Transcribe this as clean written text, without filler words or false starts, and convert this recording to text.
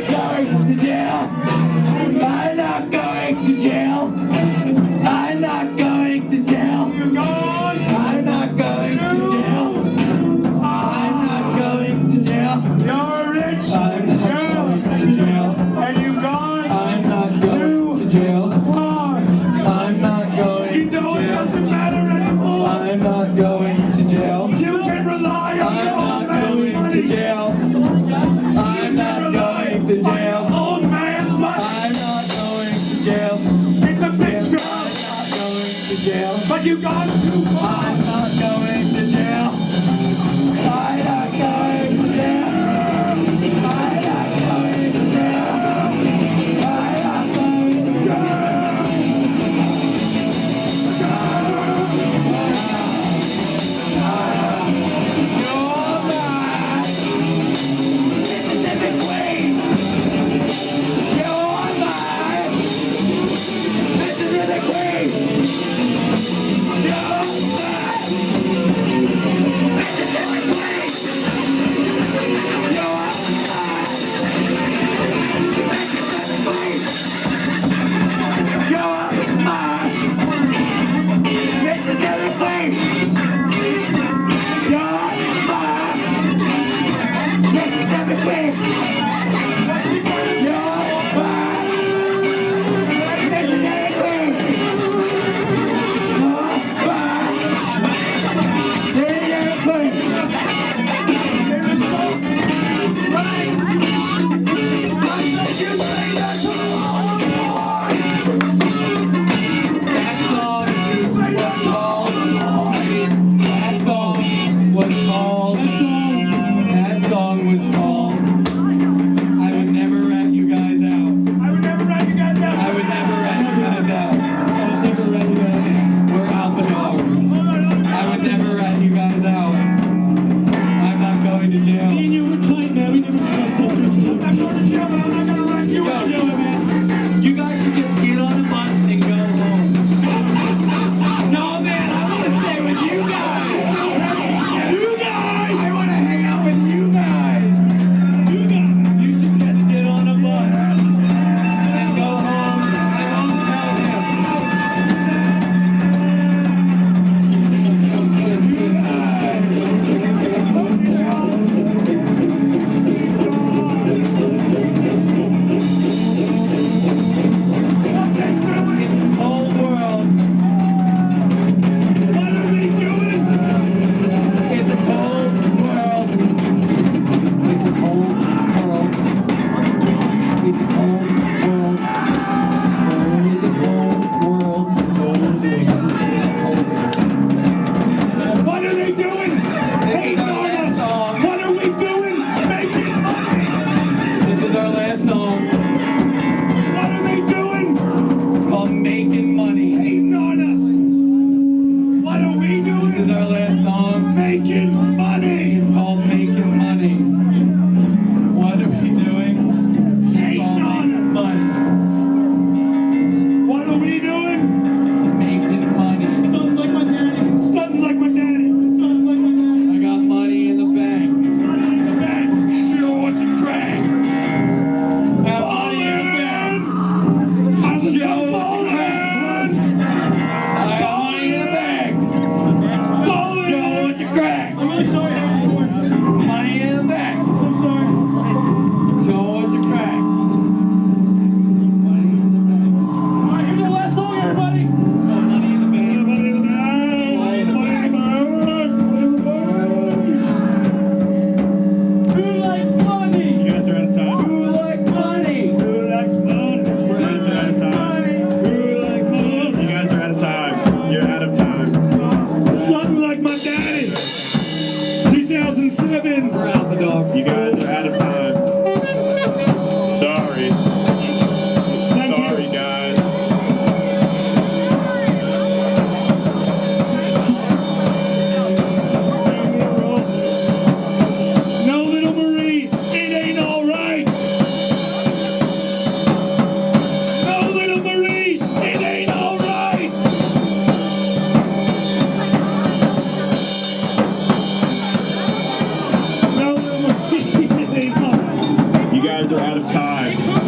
not going to jail. I'm not going to jail. I'm not going to jail. You're gone. I'm not going to jail. I'm not going to jail. You're rich. I'm not going to jail. And you've gone. I'm not going to jail. Far. I'm not going You to know it jail. doesn't matter anymore. I'm not going to jail. You can rely on I'm your old not man's going money. to jail. I'm not going to jail. Old man's money. I'm not going to jail. It's a big I'm job. not going to jail. But you've gone too far. I'm not going to jail. I'm not going to jail. I'm not going to jail. I'm not going to jail. You're mine. Mississippi Queen. You're mine. Mississippi Queen. You're time.